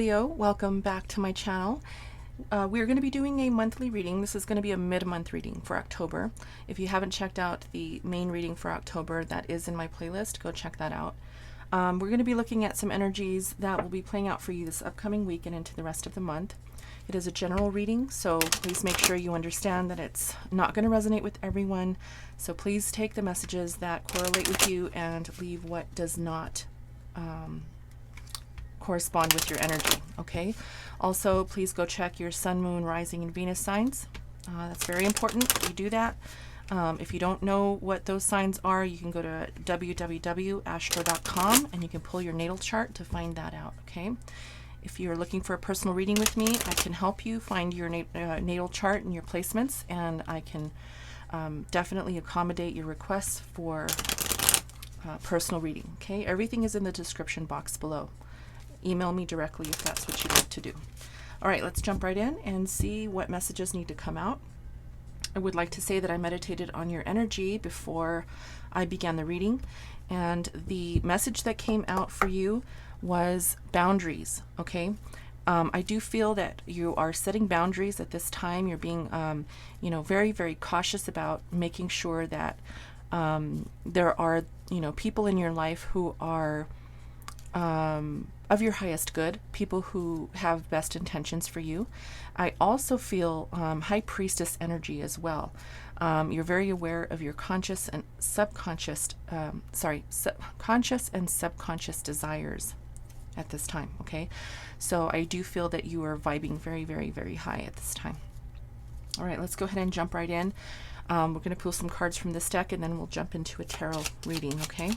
Leo, welcome back to my channel. We're going to be doing a monthly reading. This is going to be a mid-month reading for October. If you haven't checked out the main reading for October, that is in my playlist. Go check that out. We're going to be looking at some energies that will be playing out for you this upcoming week and into the rest of the month. It is a general reading, so please make sure you understand that it's not going to resonate with everyone. So please take the messages that correlate with you and leave what does not correspond with your energy. Okay, also please go check your sun, moon, rising, and Venus signs. That's very important that you do that. If you don't know what those signs are, you can go to www.astro.com and you can pull your natal chart to find that out. Okay, if you're looking for a personal reading with me, I can help you find your natal chart and your placements, and I can definitely accommodate your requests for personal reading. Okay, everything is in the description box below. Email me directly if that's what you'd like to do. All right, let's jump right in and see what messages need to come out. I would like to say that I meditated on your energy before I began the reading, and the message that came out for you was boundaries. Okay, I do feel that you are setting boundaries at this time. You're being very, very cautious about making sure that there are people in your life who are of your highest good, people who have best intentions for you. I also feel high priestess energy as well. You're very aware of your conscious and subconscious desires at this time. Okay, so I do feel that you are vibing very, very, very high at this time. All right, let's go ahead and jump right in. We're going to pull some cards from this deck and then we'll jump into a tarot reading. Okay.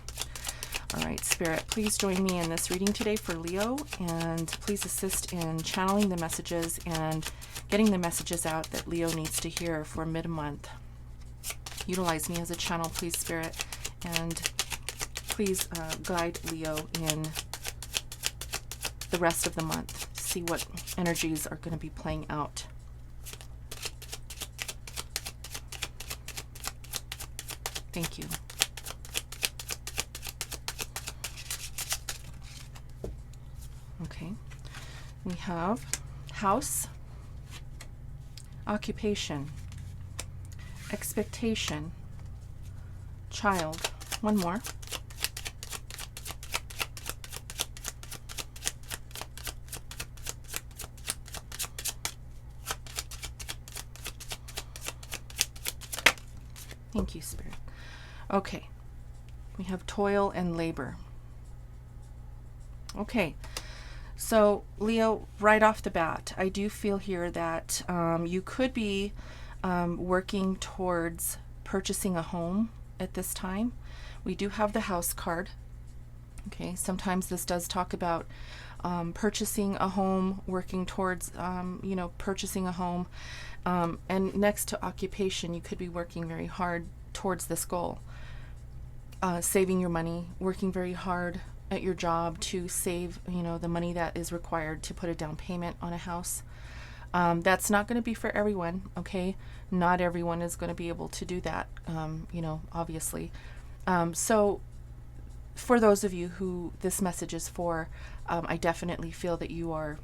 All right, Spirit, please join me in this reading today for Leo, and please assist in channeling the messages and getting the messages out that Leo needs to hear for mid-month. Utilize me as a channel, please, Spirit, and please guide Leo in the rest of the month. See what energies are going to be playing out. Thank you. Okay, we have house, occupation, expectation, child. One more. Thank you, Spirit. Okay, we have toil and labor. Okay. So, Leo, right off the bat, I do feel here that you could be working towards purchasing a home at this time. We do have the house card. Okay, sometimes this does talk about purchasing a home, working towards, purchasing a home. And next to occupation, you could be working very hard towards this goal. Saving your money, working very hard at your job to save the money that is required to put a down payment on a house. That's not going to be for everyone. Okay, not everyone is going to be able to do that, obviously. So for those of you who this message is for, I definitely feel that you are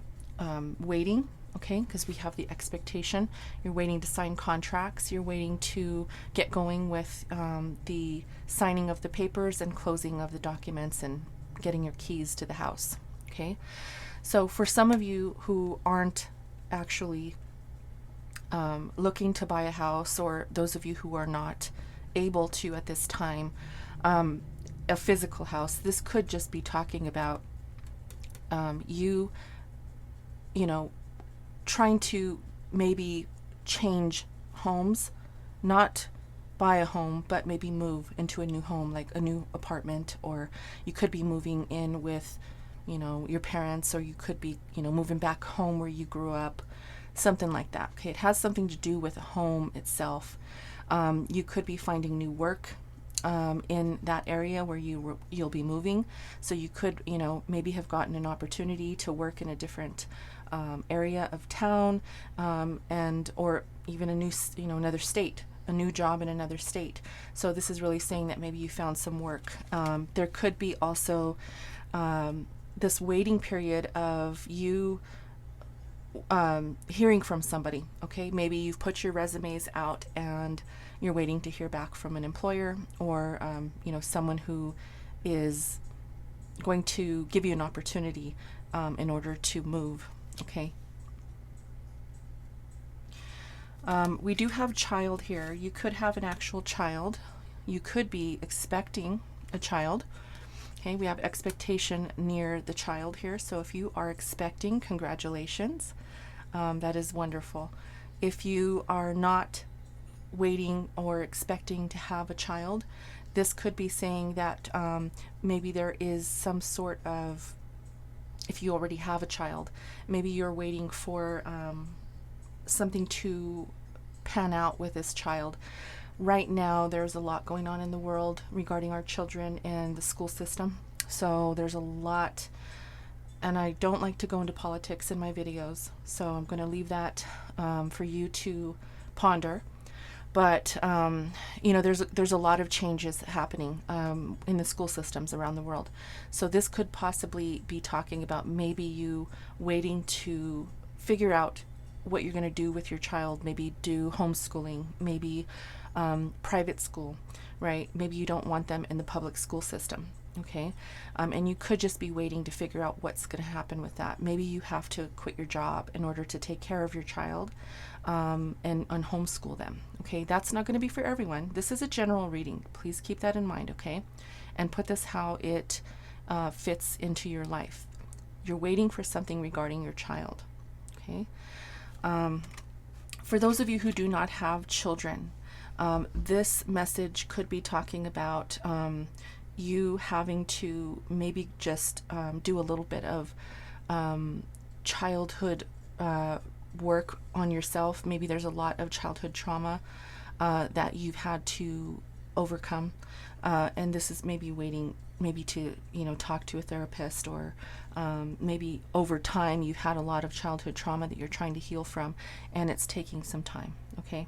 waiting. Okay, because we have the expectation. You're waiting to sign contracts. You're waiting to get going with the signing of the papers and closing of the documents and getting your keys to the house. Okay, so for some of you who aren't actually looking to buy a house, or those of you who are not able to at this time, a physical house, this could just be talking about you trying to maybe change homes, not buy a home, but maybe move into a new home, like a new apartment, or you could be moving in with, your parents, or you could be, moving back home where you grew up, something like that. Okay, it has something to do with a home itself. You could be finding new work in that area where you'll be moving. So you could, maybe have gotten an opportunity to work in a different area of town, or even a new, another state. A new job in another state. So this is really saying that maybe you found some work. There could be also this waiting period of you hearing from somebody. Okay, maybe you've put your resumes out and you're waiting to hear back from an employer, or someone who is going to give you an opportunity in order to move. Okay. We do have child here. You could have an actual child. You could be expecting a child. Okay, we have expectation near the child here. So if you are expecting, congratulations. That is wonderful. If you are not waiting or expecting to have a child, this could be saying that maybe there is some sort of, if you already have a child, maybe you're waiting for something to pan out with this child. Right now, there's a lot going on in the world regarding our children and the school system. So there's a lot, and I don't like to go into politics in my videos, so I'm going to leave that for you to ponder. But there's a lot of changes happening in the school systems around the world. So this could possibly be talking about maybe you waiting to figure out what you're going to do with your child. Maybe do homeschooling, maybe private school, right? Maybe you don't want them in the public school system. Okay, and you could just be waiting to figure out what's going to happen with that. Maybe you have to quit your job in order to take care of your child and homeschool them. Okay, that's not going to be for everyone. This is a general reading. Please keep that in mind, okay? And put this how it fits into your life. You're waiting for something regarding your child, okay? For those of you who do not have children, this message could be talking about you having to maybe just do a little bit of childhood work on yourself. Maybe there's a lot of childhood trauma that you've had to overcome, and this is maybe waiting maybe to talk to a therapist, or maybe over time you've had a lot of childhood trauma that you're trying to heal from, and it's taking some time. Okay,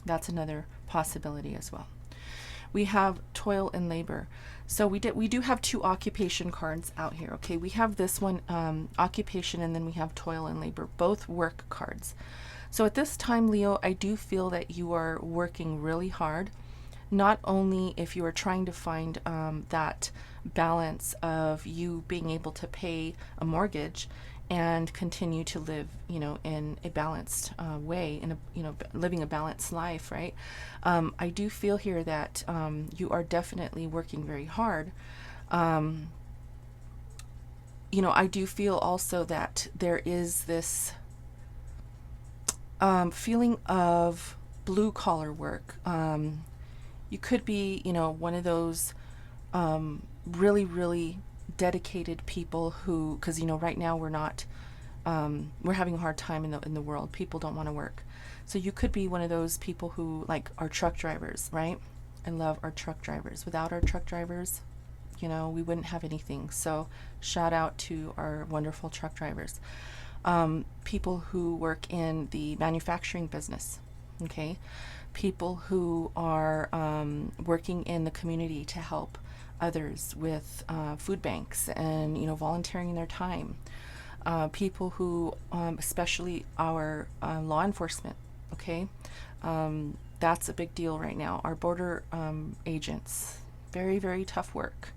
that's another possibility as well. We have toil and labor. So we do have two occupation cards out here. Okay, we have this one, occupation, and then we have toil and labor, both work cards. So at this time, Leo, I do feel that you are working really hard. Not only if you are trying to find that balance of you being able to pay a mortgage and continue to live, in a balanced way, in living a balanced life, right? I do feel here that you are definitely working very hard. I do feel also that there is this feeling of blue collar work. You could be, one of those really, really dedicated people who, because right now we're not, we're having a hard time in the world. People don't want to work, so you could be one of those people who are truck drivers, right? I love our truck drivers. Without our truck drivers, we wouldn't have anything. So shout out to our wonderful truck drivers. People who work in the manufacturing business, okay? People who are working in the community to help others with food banks and volunteering their time. People who especially our law enforcement, okay? That's a big deal right now. Our border agents, very, very tough work.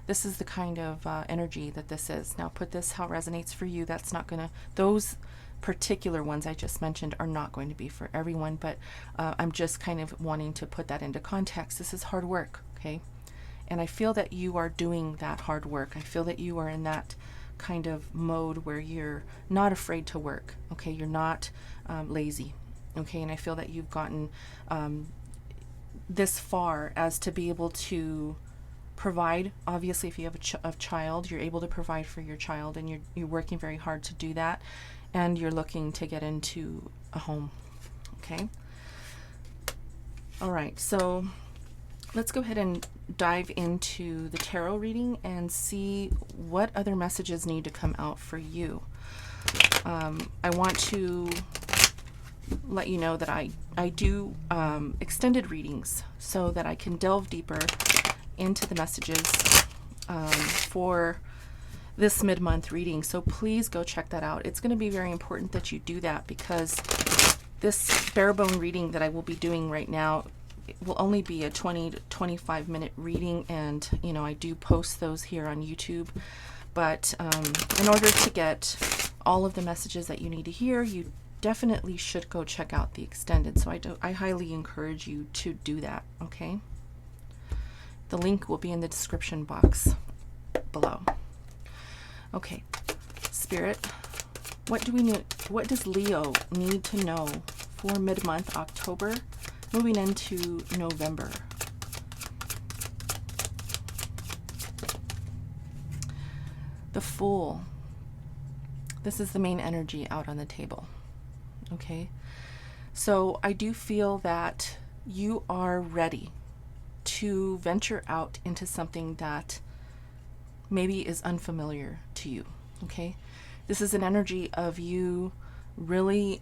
This is the kind of energy that this is. Now put this how it resonates for you. That's not gonna, those particular ones I just mentioned are not going to be for everyone, but I'm just kind of wanting to put that into context. This is hard work, okay? And I feel that you are doing that hard work. I feel that you are in that kind of mode where you're not afraid to work, okay? You're not lazy, okay? And I feel that you've gotten this far as to be able to provide. Obviously, if you have a child, you're able to provide for your child, and you're working very hard to do that, and you're looking to get into a home, okay? All right, so let's go ahead and dive into the tarot reading and see what other messages need to come out for you. I want to let you know that I do extended readings so that I can delve deeper into the messages for this mid-month reading. So please go check that out. It's going to be very important that you do that, because this bare bone reading that I will be doing right now, it will only be a 20 to 25 minute reading, and I do post those here on YouTube. But in order to get all of the messages that you need to hear, you definitely should go check out the extended. So I highly encourage you to do that. Okay, the link will be in the description box below. Okay, Spirit, what does Leo need to know for mid-month October, moving into November? The Fool. This is the main energy out on the table. Okay, so I do feel that you are ready to venture out into something that maybe is unfamiliar to you. Okay, this is an energy of you really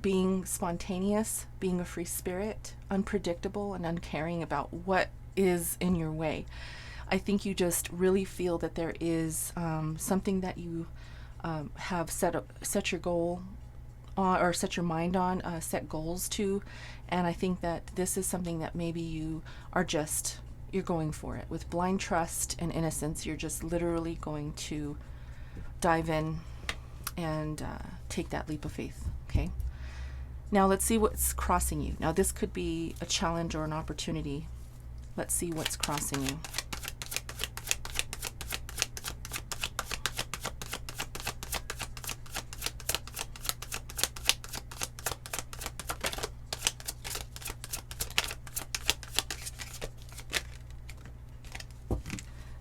being spontaneous, being a free spirit, unpredictable and uncaring about what is in your way. I think you just really feel that there is something that you have set your goal on, or set your mind on, set goals to, and I think that this is something that maybe you're going for it with blind trust and innocence. You're just literally going to dive in and take that leap of faith. Okay, now let's see what's crossing you. Now this could be a challenge or an opportunity. Let's see what's crossing you.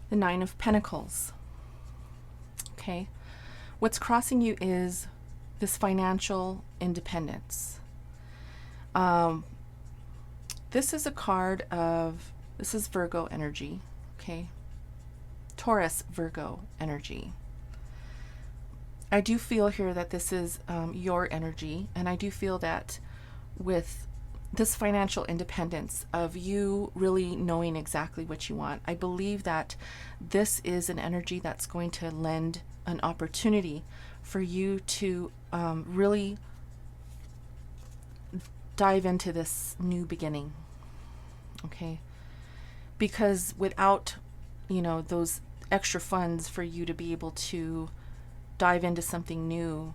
The Nine of Pentacles. Okay, what's crossing you is this financial independence. This is a card of, this is Virgo energy. Okay, Taurus Virgo energy. I do feel here that this is your energy, and I do feel that with this financial independence of you really knowing exactly what you want, I believe that this is an energy that's going to lend an opportunity for you to really dive into this new beginning. Okay, because without those extra funds for you to be able to dive into something new,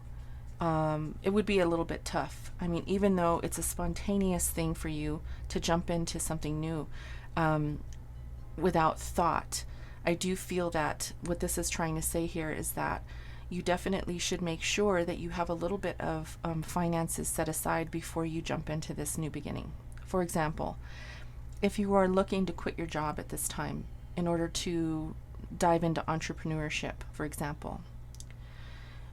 it would be a little bit tough. I mean, even though it's a spontaneous thing for you to jump into something new without thought, I do feel that what this is trying to say here is that you definitely should make sure that you have a little bit of finances set aside before you jump into this new beginning. For example, if you are looking to quit your job at this time in order to dive into entrepreneurship, for example,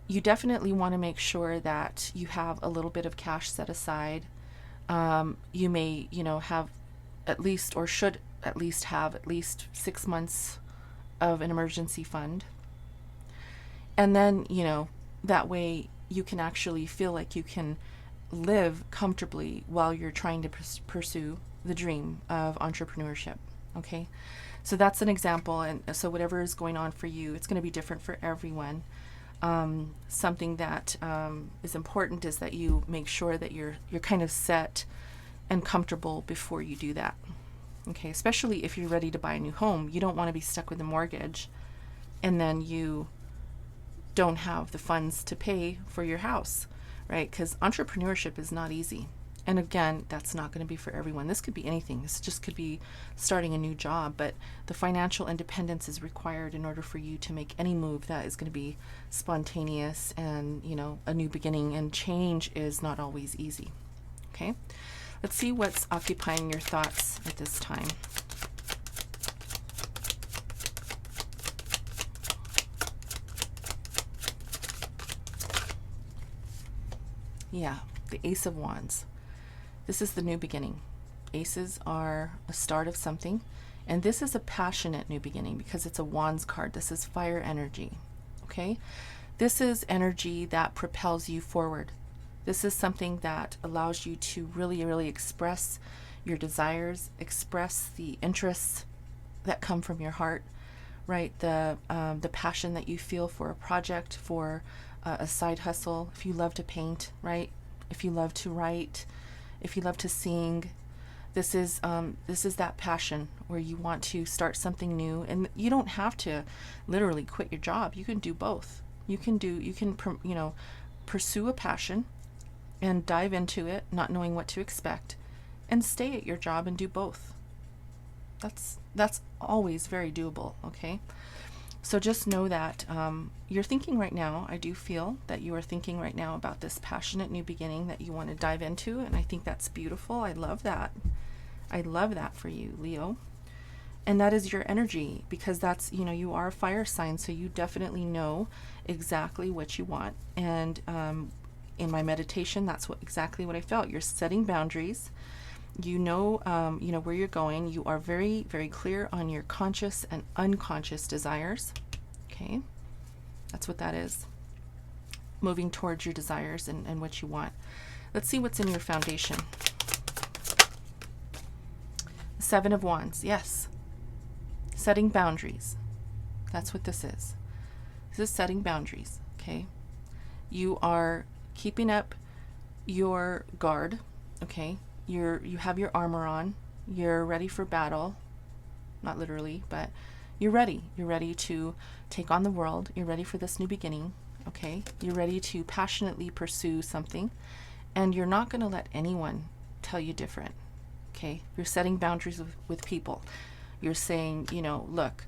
you definitely want to make sure that you have a little bit of cash set aside. You may, have at least, or should at least have at least 6 months of an emergency fund. And then, that way you can actually feel like you can live comfortably while you're trying to pursue the dream of entrepreneurship. Okay, so that's an example. And so whatever is going on for you, it's going to be different for everyone. Something that is important is that you make sure that you're kind of set and comfortable before you do that. Okay, especially if you're ready to buy a new home. You don't want to be stuck with a mortgage and then you don't have the funds to pay for your house, right? Because entrepreneurship is not easy. And again, that's not going to be for everyone. This could be anything. This just could be starting a new job, but the financial independence is required in order for you to make any move that is going to be spontaneous and, a new beginning, and change is not always easy. Okay, let's see what's occupying your thoughts at this time. Yeah, the Ace of Wands. This is the new beginning. Aces are a start of something, and this is a passionate new beginning because it's a Wands card. This is fire energy. Okay, this is energy that propels you forward. This is something that allows you to really, really express your desires, express the interests that come from your heart, right? The passion that you feel for a project, for a side hustle. If you love to paint, right? If you love to write, if you love to sing, this is that passion where you want to start something new, and you don't have to literally quit your job. You can do both. Pursue a passion and dive into it, not knowing what to expect, and stay at your job and do both. That's always very doable, okay? So just know that you're thinking right now, I do feel that you are thinking right now about this passionate new beginning that you want to dive into, and I think that's beautiful. I love that. I love that for you, Leo. And that is your energy, because that's, you are a fire sign, so you definitely know exactly what you want. And in my meditation, that's exactly what I felt. You're setting boundaries. You know where you're going. You are very, very clear on your conscious and unconscious desires. Okay, that's what that is. Moving towards your desires and what you want. Let's see what's in your foundation. Seven of Wands. Yes. Setting boundaries. That's what this is. This is setting boundaries. Okay. You are keeping up your guard. Okay. You have your armor on. You're ready for battle. Not literally, but you're ready. You're ready to take on the world. You're ready for this new beginning. Okay. You're ready to passionately pursue something, and you're not going to let anyone tell you different. Okay. You're setting boundaries with people. You're saying, look,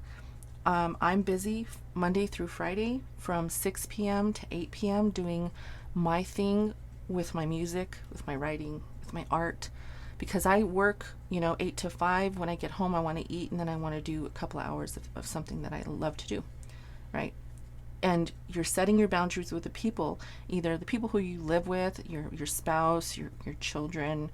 I'm busy Monday through Friday from 6 p.m. to 8 p.m. doing my thing with my music, with my writing, with my art, because I work, 8 to 5. When I get home, I want to eat, and then I want to do a couple of hours of something that I love to do, right? And you're setting your boundaries with the people, either the people who you live with, your spouse, your children,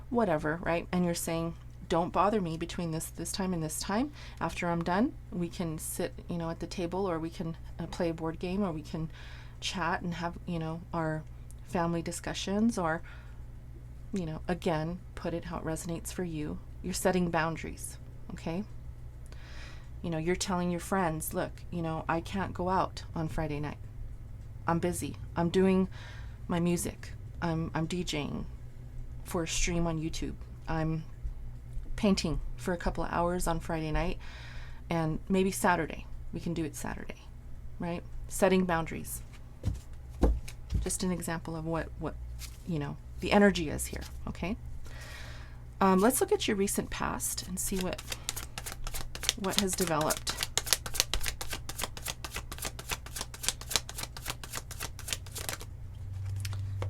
whatever, right? And you're saying, don't bother me between this time and this time. After I'm done, we can sit, at the table, or we can play a board game, or we can chat and have, our family discussions, or, again, put it how it resonates for you. You're setting boundaries, okay? You're telling your friends, look, I can't go out on Friday night. I'm busy. I'm doing my music. I'm DJing for a stream on YouTube. I'm painting for a couple of hours on Friday night, and maybe Saturday. We can do it Saturday, right? Setting boundaries. Just an example of what the energy is here, okay? Let's look at your recent past and see what has developed.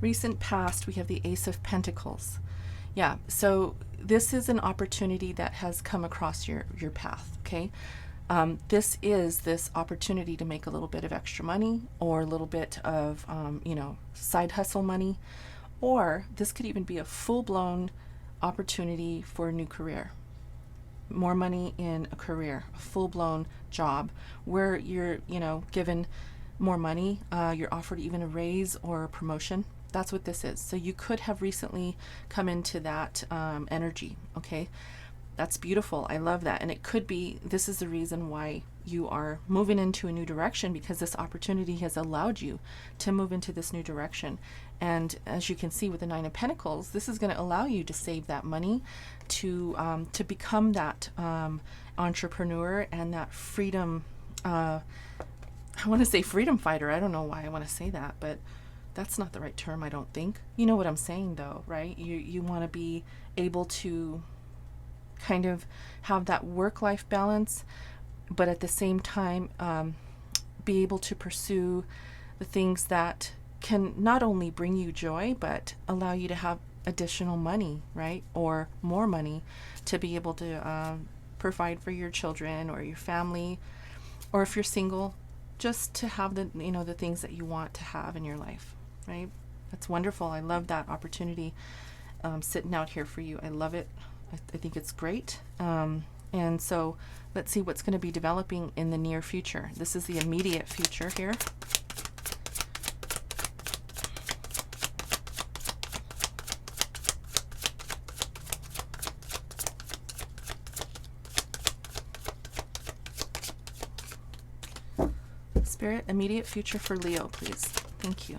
Recent past, we have the Ace of Pentacles. Yeah, so this is an opportunity that has come across your path, okay? This is this opportunity to make a little bit of extra money, or a little bit of, side hustle money, or this could even be a full-blown opportunity for a new career. More money in a career, a full-blown job where you're, given more money, you're offered even a raise or a promotion. That's what this is. So you could have recently come into that energy, okay? That's beautiful. I love that. And it could be, this is the reason why you are moving into a new direction, because this opportunity has allowed you to move into this new direction. And as you can see with the Nine of Pentacles, this is going to allow you to save that money, to become that entrepreneur and that freedom, I want to say freedom fighter. I don't know why I want to say that, but that's not the right term, I don't think. You know what I'm saying, though, right? You want to be able to kind of have that work-life balance, but at the same time be able to pursue the things that can not only bring you joy, but allow you to have additional money, right? Or more money to be able to provide for your children or your family, or if you're single, just to have the the things that you want to have in your life, right? That's wonderful. I love that opportunity sitting out here for you. I love it. I think it's great. And so let's see what's going to be developing in the near future. This is the immediate future here. Spirit, immediate future for Leo, please. Thank you.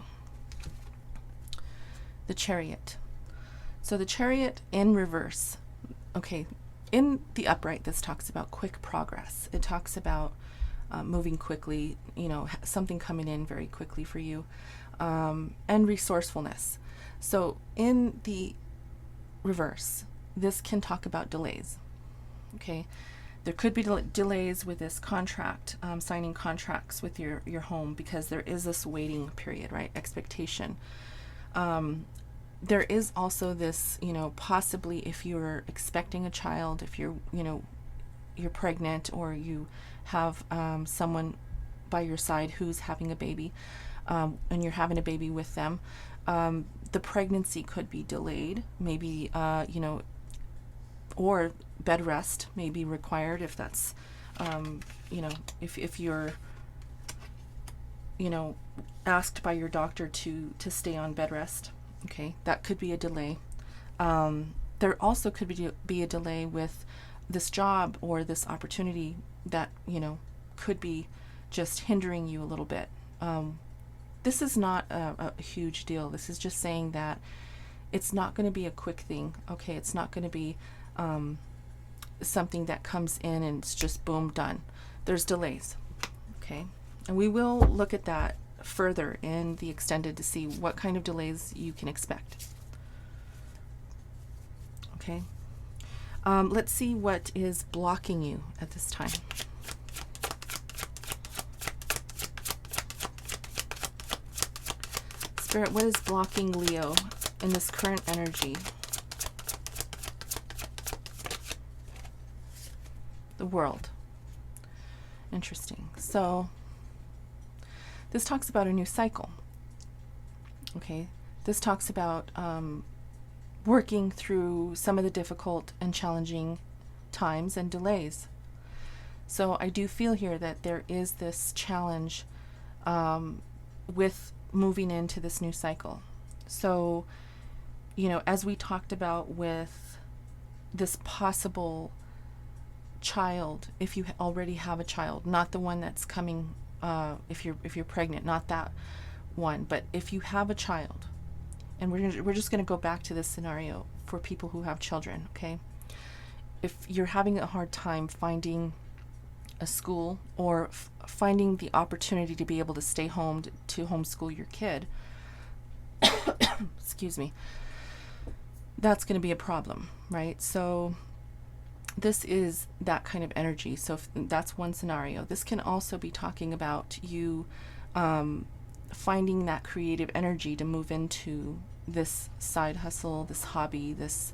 The Chariot. So the Chariot in reverse. Okay, in the upright, this talks about quick progress. It talks about moving quickly, something coming in very quickly for you, and resourcefulness. So in the reverse, this can talk about delays. Okay, there could be delays with this contract, signing contracts with your home, because there is this waiting period, right? Expectation. There is also this, possibly if you're expecting a child, if you're pregnant, or you have someone by your side who's having a baby, and you're having a baby with them, the pregnancy could be delayed, maybe, or bed rest may be required if that's, if you're, asked by your doctor to stay on bed rest. Okay, that could be a delay. There also could be a delay with this job or this opportunity that, could be just hindering you a little bit. This is not a huge deal. This is just saying that it's not going to be a quick thing. Okay, it's not going to be something that comes in and it's just boom, done. There's delays. Okay, and we will look at that further in the extended to see what kind of delays you can expect. Okay, let's see what is blocking you at this time. Spirit, what is blocking Leo in this current energy? The World. Interesting. So this talks about a new cycle. Okay, this talks about working through some of the difficult and challenging times and delays. So I do feel here that there is this challenge with moving into this new cycle. So, as we talked about with this possible child, if you already have a child, not the one that's coming, if you're pregnant, not that one, but if you have a child, and we're just going to go back to this scenario for people who have children. Okay, if you're having a hard time finding a school or finding the opportunity to be able to stay home to homeschool your kid, excuse me, that's going to be a problem, right? So this is that kind of energy. So if that's one scenario. This can also be talking about you finding that creative energy to move into this side hustle, this hobby, this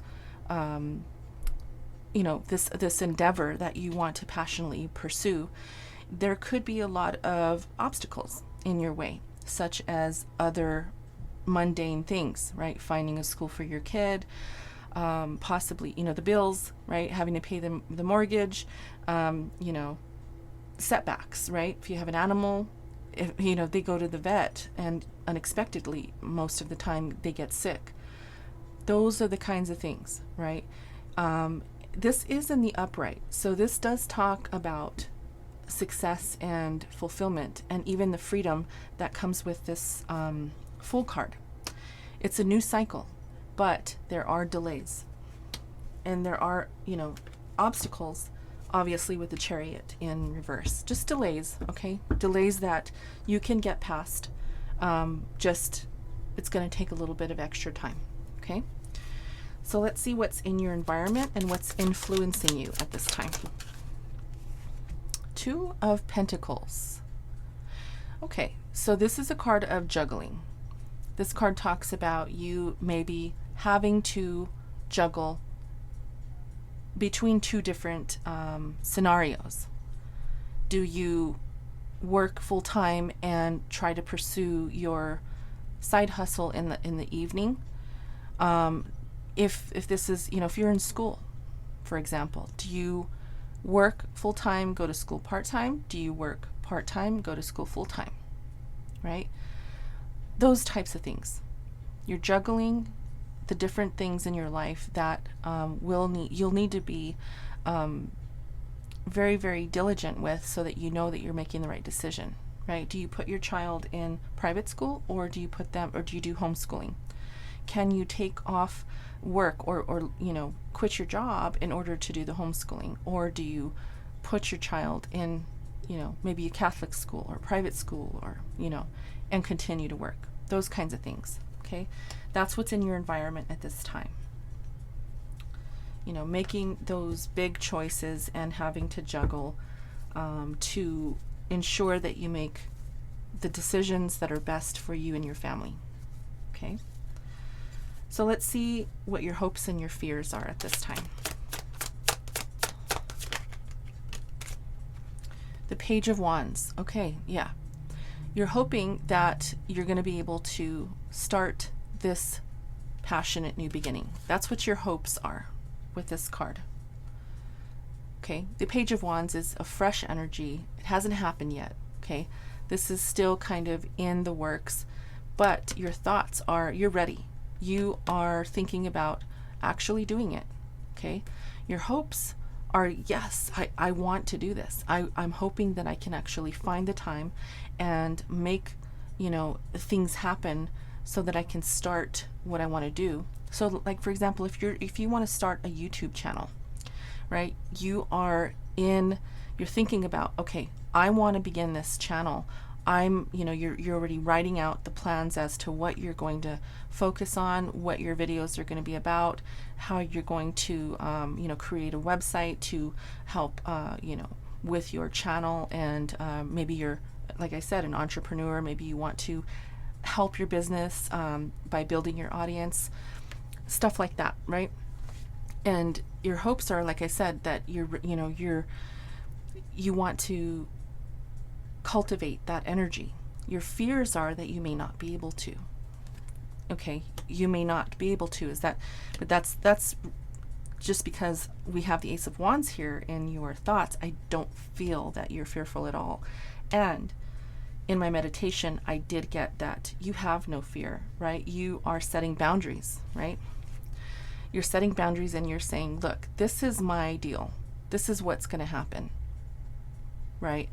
this endeavor that you want to passionately pursue. There could be a lot of obstacles in your way, such as other mundane things, right? Finding a school for your kid, possibly, the bills, right? Having to pay the mortgage, setbacks, right? If you have an animal, if, they go to the vet and unexpectedly, most of the time they get sick. Those are the kinds of things, right? This is in the upright. So this does talk about success and fulfillment and even the freedom that comes with this Fool card. It's a new cycle, but there are delays. And there are, obstacles, obviously, with the Chariot in reverse. Just delays, okay? Delays that you can get past. It's going to take a little bit of extra time, okay? So let's see what's in your environment and what's influencing you at this time. Two of Pentacles. Okay, so this is a card of juggling. This card talks about you maybe having to juggle between two different scenarios. Do you work full-time and try to pursue your side hustle in the evening? If this is, if you're in school, for example, do you work full-time, go to school part-time? Do you work part-time, go to school full-time? Right? Those types of things. You're juggling the different things in your life that you'll need to be very, very diligent with, so that you know that you're making the right decision. right? Do you put your child in private school, or do you do homeschooling? Can you take off work or quit your job in order to do the homeschooling? Or do you put your child in, maybe a Catholic school or private school, or, and continue to work? Those kinds of things, okay? That's what's in your environment at this time. Making those big choices and having to juggle to ensure that you make the decisions that are best for you and your family, okay? So let's see what your hopes and your fears are at this time. The Page of Wands. Okay, yeah. You're hoping that you're going to be able to start this passionate new beginning. That's what your hopes are with this card. Okay, the Page of Wands is a fresh energy. It hasn't happened yet, okay? This is still kind of in the works, but your thoughts are, you're ready. You are thinking about actually doing it, okay? Your hopes are, yes, I want to do this. I'm hoping that I can actually find the time and make, things happen so that I can start what I want to do. So like, for example, if you want to start a YouTube channel, right? You're thinking about, okay, I want to begin this channel. You're already writing out the plans as to what you're going to focus on, what your videos are going to be about, how you're going to, create a website to help, with your channel. And maybe you're, like I said, an entrepreneur. Maybe you want to help your business by building your audience, stuff like that, right? And your hopes are, like I said, that you want to cultivate that energy. Your fears are that you may not be able to. Okay, you may not be able to. But that's just because we have the Ace of Wands here in your thoughts. I don't feel that you're fearful at all. And in my meditation, I did get that you have no fear, right? You are setting boundaries, right? You're setting boundaries and you're saying, look, this is my ideal. This is what's going to happen, right?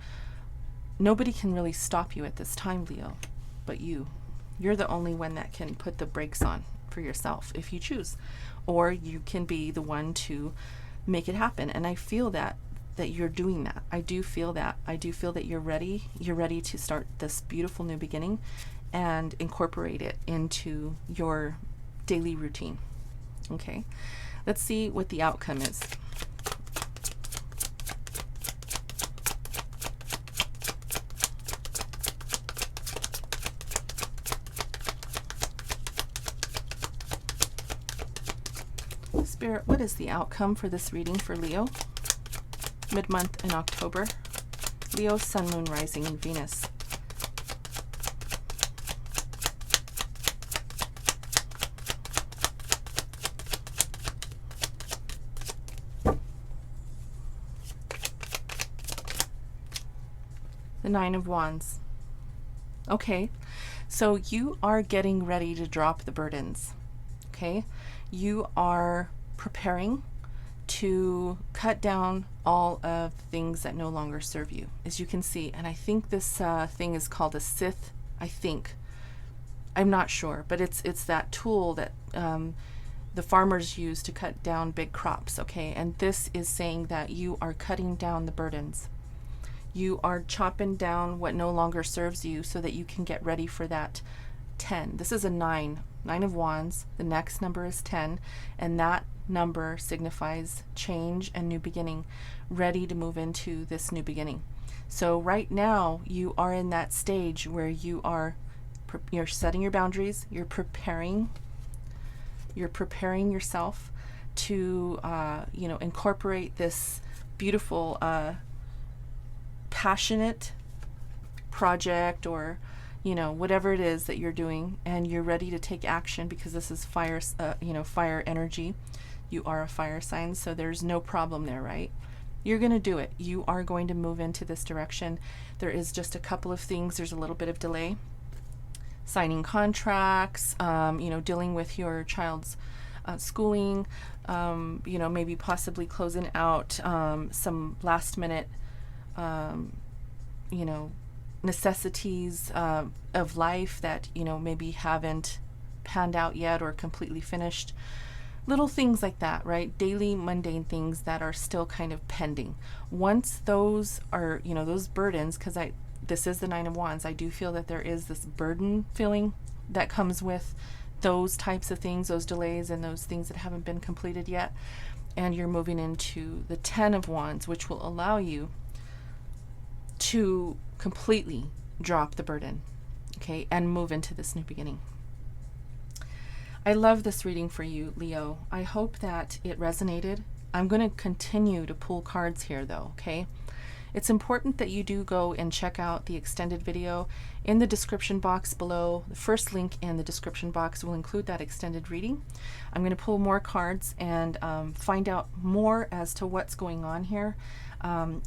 Nobody can really stop you at this time, Leo, but you. You're the only one that can put the brakes on for yourself if you choose. Or you can be the one to make it happen. And I feel that you're doing that. I do feel that. I do feel that you're ready. You're ready to start this beautiful new beginning and incorporate it into your daily routine. Okay, let's see what the outcome is. Spirit, what is the outcome for this reading for Leo? Mid-month in October. Leo, Sun, Moon, Rising, and Venus. The Nine of Wands. Okay, so you are getting ready to drop the burdens. Okay, you are preparing to cut down all of the things that no longer serve you, as you can see. And I think this thing is called a scythe. I think, I'm not sure, but it's that tool that the farmers use to cut down big crops. Okay, and this is saying that you are cutting down the burdens. You are chopping down what no longer serves you so that you can get ready for that 10. This is a 9 of Wands. The next number is 10, and that number signifies change and new beginning, ready to move into this new beginning. So right now you are in that stage where you're setting your boundaries, you're preparing yourself to incorporate this beautiful passionate project, or whatever it is that you're doing, and you're ready to take action because this is fire, fire energy. You are a fire sign, so there's no problem there, right? You're going to do it. You are going to move into this direction. There is just a couple of things. There's a little bit of delay. Signing contracts, dealing with your child's schooling, maybe possibly closing out some last minute, necessities of life that, you know, maybe haven't panned out yet or completely finished. Little things like that, right? Daily mundane things that are still kind of pending. Once those are, you know, those burdens, because this is the Nine of Wands, I do feel that there is this burden feeling that comes with those types of things, those delays and those things that haven't been completed yet. And you're moving into the Ten of Wands, which will allow you to completely drop the burden, okay, and move into this new beginning. I love this reading for you, Leo. I hope that it resonated. I'm going to continue to pull cards here, though, okay? It's important that you do go and check out the extended video in the description box below. The first link in the description box will include that extended reading. I'm going to pull more cards and find out more as to what's going on here.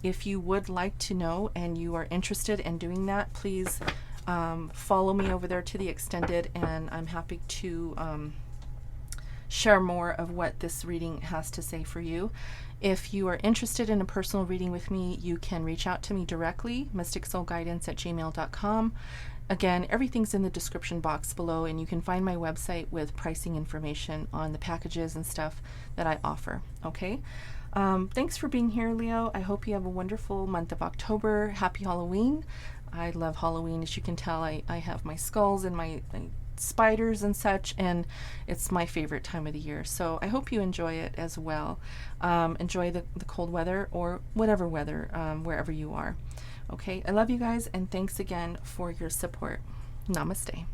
If you would like to know and you are interested in doing that, please follow me over there to the extended, and I'm happy to share more of what this reading has to say for you. If you are interested in a personal reading with me, you can reach out to me directly, mysticsoulguidance@gmail.com. Again, everything's in the description box below, and you can find my website with pricing information on the packages and stuff that I offer. Okay? Thanks for being here, Leo. I hope you have a wonderful month of October. Happy Halloween. I love Halloween. As you can tell, I have my skulls and my spiders and such, and it's my favorite time of the year. So I hope you enjoy it as well. Enjoy the cold weather or whatever weather, wherever you are. Okay, I love you guys, and thanks again for your support. Namaste.